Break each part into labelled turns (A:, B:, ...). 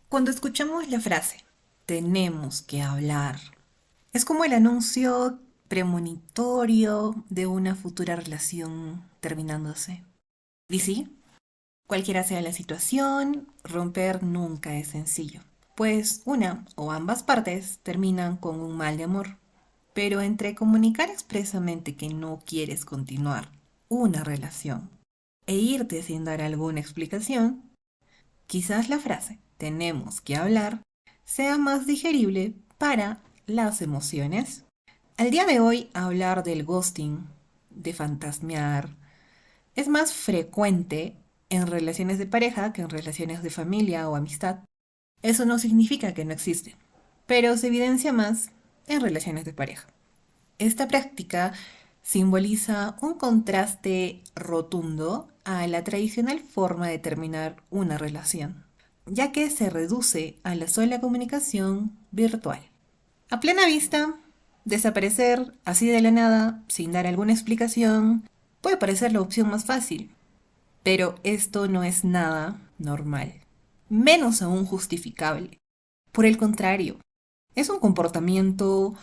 A: Cuando escuchamos la frase, tenemos que hablar, es como el anuncio premonitorio de una futura relación terminándose. Y sí, cualquiera sea la situación, romper nunca es sencillo, pues una o ambas partes terminan con un mal de amor. Pero entre comunicar expresamente que no quieres continuar una relación e irte sin dar alguna explicación, quizás la frase tenemos que hablar sea más digerible para las emociones. Al día de hoy, hablar del ghosting, de fantasmear, es más frecuente en relaciones de pareja que en relaciones de familia o amistad. Eso no significa que no existe, pero se evidencia más en relaciones de pareja. Esta práctica simboliza un contraste rotundo a la tradicional forma de terminar una relación, ya que se reduce a la sola comunicación virtual. A plena vista, desaparecer así de la nada, sin dar alguna explicación, puede parecer la opción más fácil, pero esto no es nada normal, menos aún justificable. Por el contrario, es un comportamiento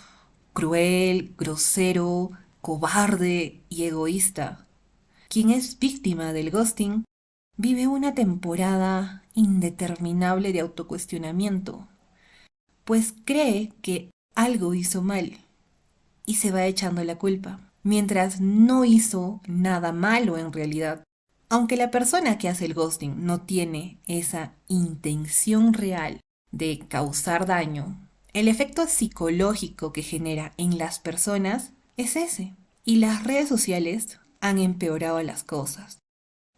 A: cruel, grosero, cobarde y egoísta. Quien es víctima del ghosting vive una temporada indeterminable de autocuestionamiento, pues cree que algo hizo mal y se va echando la culpa, mientras no hizo nada malo en realidad. Aunque la persona que hace el ghosting no tiene esa intención real de causar daño, el efecto psicológico que genera en las personas es ese. Y las redes sociales han empeorado las cosas.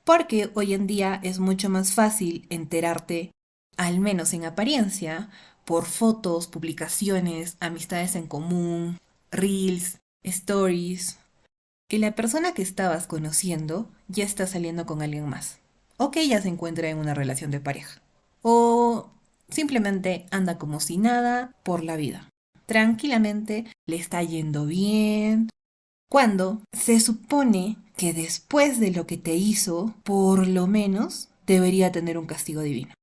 A: Porque hoy en día es mucho más fácil enterarte, al menos en apariencia, por fotos, publicaciones, amistades en común, reels, stories, que la persona que estabas conociendo ya está saliendo con alguien más. O que ella se encuentra en una relación de pareja. O simplemente anda como si nada por la vida. Tranquilamente le está yendo bien. Cuando se supone que después de lo que te hizo, por lo menos debería tener un castigo divino.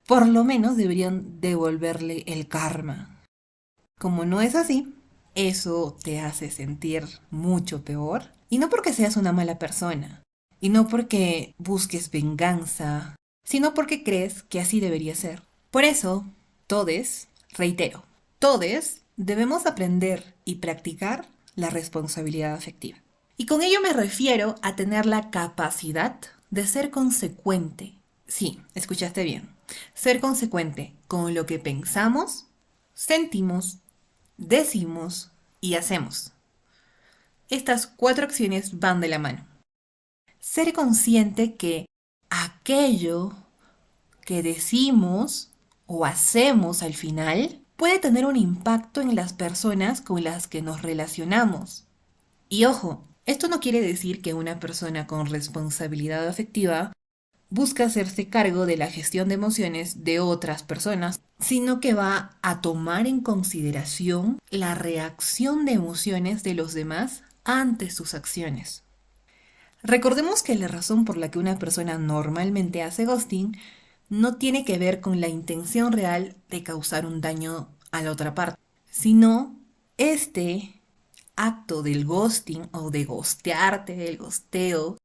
A: Por lo menos deberían devolverle el karma. Como no es así, eso te hace sentir mucho peor. Y no porque seas una mala persona, y no porque busques venganza, sino porque crees que así debería ser. Por eso, todes, reitero, todes debemos aprender y practicar la responsabilidad afectiva. Y con ello me refiero a tener la capacidad de ser consecuente. Sí, escuchaste bien. Ser consecuente con lo que pensamos, sentimos, decimos y hacemos. Estas cuatro acciones van de la mano. Ser consciente que aquello que decimos o hacemos al final puede tener un impacto en las personas con las que nos relacionamos. Y ojo, esto no quiere decir que una persona con responsabilidad afectiva busca hacerse cargo de la gestión de emociones de otras personas, sino que va a tomar en consideración la reacción de emociones de los demás ante sus acciones. Recordemos que la razón por la que una persona normalmente hace ghosting no tiene que ver con la intención real de causar un daño a la otra parte, sino este acto del ghosting o de ghostearte, del ghosteo,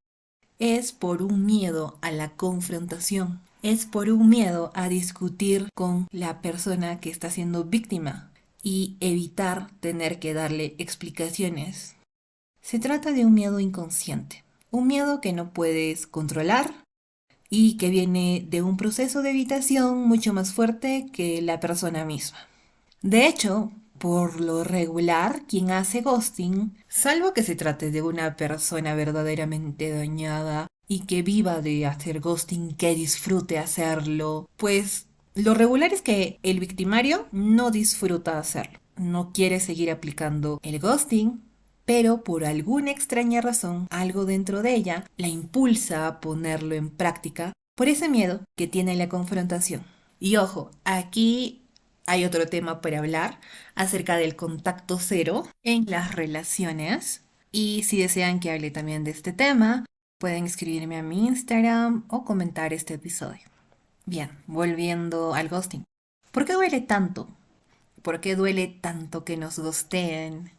A: es por un miedo a la confrontación, es por un miedo a discutir con la persona que está siendo víctima y evitar tener que darle explicaciones. Se trata de un miedo inconsciente, un miedo que no puedes controlar y que viene de un proceso de evitación mucho más fuerte que la persona misma. De hecho, por lo regular, quien hace ghosting, salvo que se trate de una persona verdaderamente dañada y que viva de hacer ghosting, que disfrute hacerlo, pues lo regular es que el victimario no disfruta hacerlo, no quiere seguir aplicando el ghosting, pero por alguna extraña razón, algo dentro de ella la impulsa a ponerlo en práctica por ese miedo que tiene la confrontación. Y ojo, aquí hay otro tema para hablar acerca del contacto cero en las relaciones. Y si desean que hable también de este tema, pueden escribirme a mi Instagram o comentar este episodio. Bien, volviendo al ghosting. ¿Por qué duele tanto? ¿Por qué duele tanto que nos ghosteen?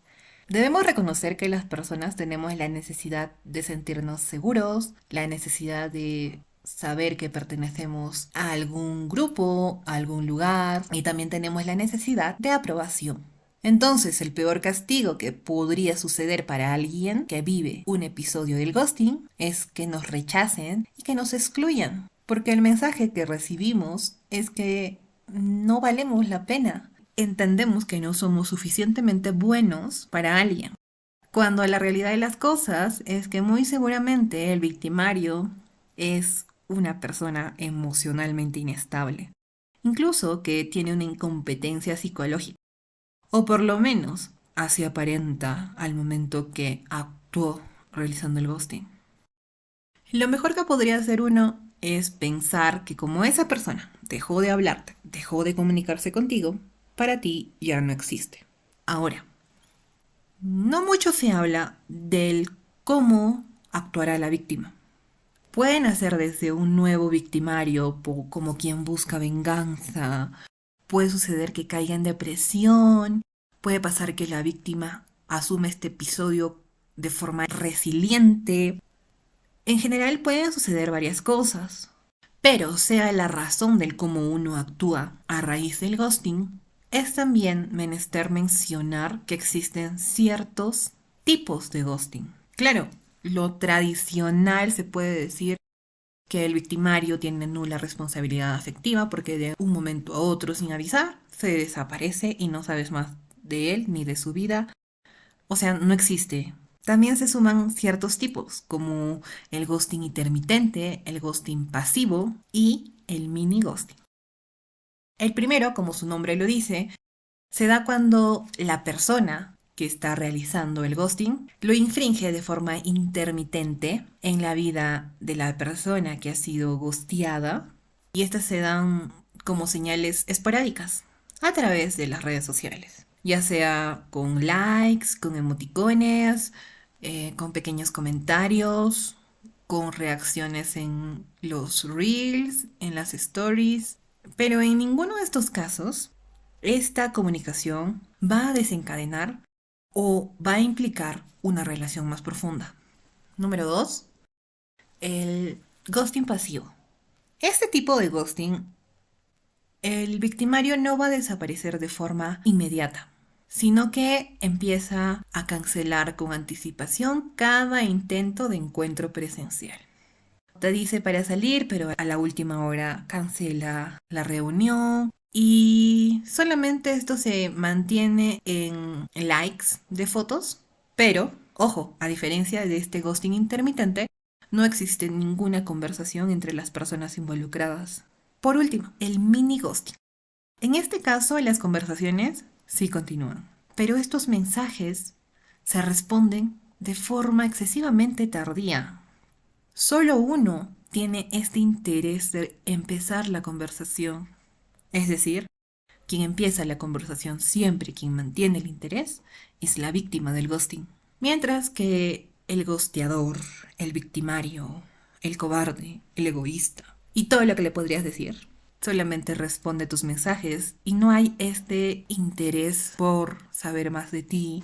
A: Debemos reconocer que las personas tenemos la necesidad de sentirnos seguros, la necesidad de saber que pertenecemos a algún grupo, a algún lugar, y también tenemos la necesidad de aprobación. Entonces, el peor castigo que podría suceder para alguien que vive un episodio del ghosting es que nos rechacen y que nos excluyan, porque el mensaje que recibimos es que no valemos la pena. Entendemos que no somos suficientemente buenos para alguien, cuando la realidad de las cosas es que muy seguramente el victimario es una persona emocionalmente inestable, incluso que tiene una incompetencia psicológica, o por lo menos así aparenta al momento que actuó realizando el ghosting. Lo mejor que podría hacer uno es pensar que como esa persona dejó de hablarte, dejó de comunicarse contigo, para ti ya no existe. Ahora, no mucho se habla del cómo actuará la víctima. Pueden hacer desde un nuevo victimario, como quien busca venganza. Puede suceder que caiga en depresión. Puede pasar que la víctima asume este episodio de forma resiliente. En general pueden suceder varias cosas. Pero sea la razón del cómo uno actúa a raíz del ghosting, es también menester mencionar que existen ciertos tipos de ghosting. Claro, lo tradicional se puede decir que el victimario tiene nula responsabilidad afectiva porque de un momento a otro sin avisar se desaparece y no sabes más de él ni de su vida. O sea, no existe. También se suman ciertos tipos, como el ghosting intermitente, el ghosting pasivo y el mini ghosting. El primero, como su nombre lo dice, se da cuando la persona que está realizando el ghosting lo infringe de forma intermitente en la vida de la persona que ha sido ghosteada, y estas se dan como señales esporádicas a través de las redes sociales, ya sea con likes, con emoticones, con pequeños comentarios, con reacciones en los reels, en las stories, pero en ninguno de estos casos esta comunicación va a desencadenar o va a implicar una relación más profunda. Número 2, el ghosting pasivo. Este tipo de ghosting, el victimario no va a desaparecer de forma inmediata, sino que empieza a cancelar con anticipación cada intento de encuentro presencial. Te dice para salir, pero a la última hora cancela la reunión y solamente esto se mantiene en likes de fotos, pero, ojo, a diferencia de este ghosting intermitente, no existe ninguna conversación entre las personas involucradas. Por último, el mini ghosting. En este caso, las conversaciones sí continúan, pero estos mensajes se responden de forma excesivamente tardía. Solo uno tiene este interés de empezar la conversación. Es decir, quien empieza la conversación siempre, quien mantiene el interés, es la víctima del ghosting. Mientras que el ghosteador, el victimario, el cobarde, el egoísta y todo lo que le podrías decir, solamente responde tus mensajes y no hay este interés por saber más de ti,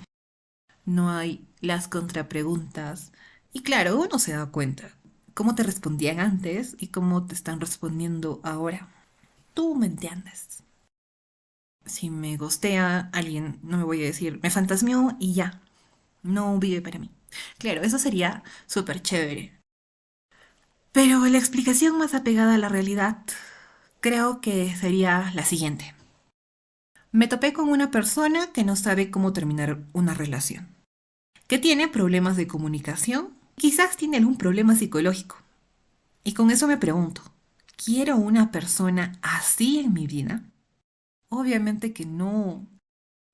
A: no hay las contrapreguntas. Y claro, uno se da cuenta cómo te respondían antes y cómo te están respondiendo ahora. Tú me entiendes. Si me gostea alguien, no me voy a decir, me fantasmeó y ya, no vive para mí. Claro, eso sería súper chévere. Pero la explicación más apegada a la realidad creo que sería la siguiente. Me topé con una persona que no sabe cómo terminar una relación, que tiene problemas de comunicación, quizás tiene algún problema psicológico. Y con eso me pregunto, ¿quiero una persona así en mi vida? Obviamente que no.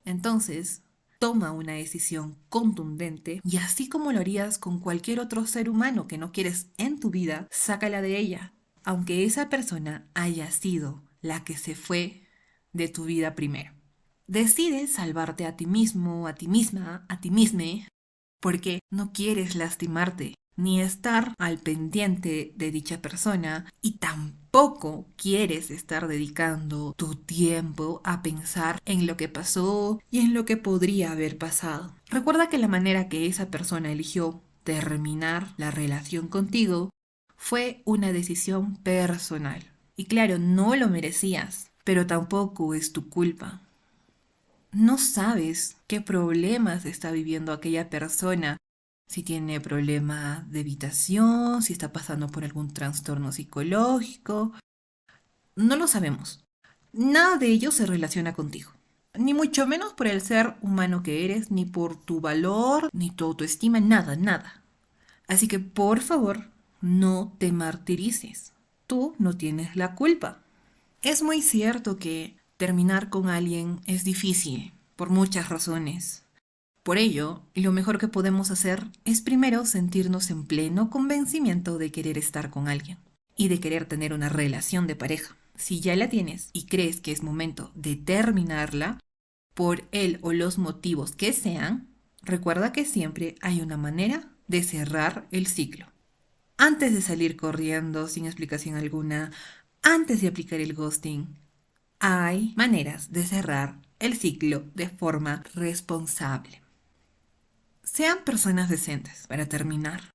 A: Entonces, toma una decisión contundente y así como lo harías con cualquier otro ser humano que no quieres en tu vida, sácala de ella, aunque esa persona haya sido la que se fue de tu vida primero. Decide salvarte a ti mismo, a ti misma, a ti misma, porque no quieres lastimarte. ni estar al pendiente de dicha persona y tampoco quieres estar dedicando tu tiempo a pensar en lo que pasó y en lo que podría haber pasado. Recuerda que la manera que esa persona eligió terminar la relación contigo fue una decisión personal. Y claro, no lo merecías, pero tampoco es tu culpa. No sabes qué problemas está viviendo aquella persona, si tiene problemas de evitación, si está pasando por algún trastorno psicológico. No lo sabemos. Nada de ello se relaciona contigo. Ni mucho menos por el ser humano que eres, ni por tu valor, ni tu autoestima, nada, nada. Así que por favor, no te martirices. Tú no tienes la culpa. Es muy cierto que terminar con alguien es difícil, por muchas razones. Por ello, lo mejor que podemos hacer es primero sentirnos en pleno convencimiento de querer estar con alguien y de querer tener una relación de pareja. Si ya la tienes y crees que es momento de terminarla, por él o los motivos que sean, recuerda que siempre hay una manera de cerrar el ciclo. Antes de salir corriendo sin explicación alguna, antes de aplicar el ghosting, hay maneras de cerrar el ciclo de forma responsable. Sean personas decentes para terminar,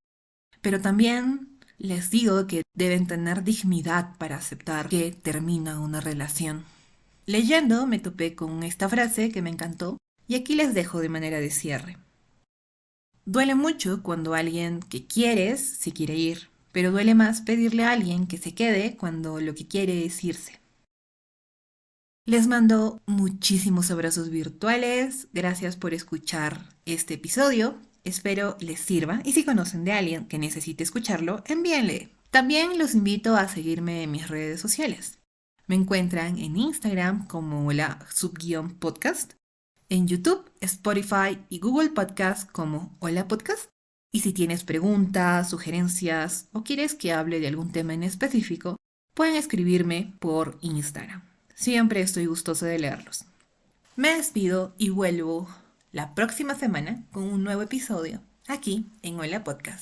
A: pero también les digo que deben tener dignidad para aceptar que termina una relación. Leyendo me topé con esta frase que me encantó y aquí les dejo de manera de cierre. Duele mucho cuando alguien que quieres se quiere ir, pero duele más pedirle a alguien que se quede cuando lo que quiere es irse. Les mando muchísimos abrazos virtuales, gracias por escuchar este episodio, espero les sirva y si conocen de alguien que necesite escucharlo, envíenle. También los invito a seguirme en mis redes sociales. Me encuentran en Instagram como Hola_podcast, en YouTube, Spotify y Google Podcast como Hola Podcast. Y si tienes preguntas, sugerencias o quieres que hable de algún tema en específico, pueden escribirme por Instagram. Siempre estoy gustosa de leerlos. Me despido y vuelvo la próxima semana con un nuevo episodio aquí en Hola Podcast.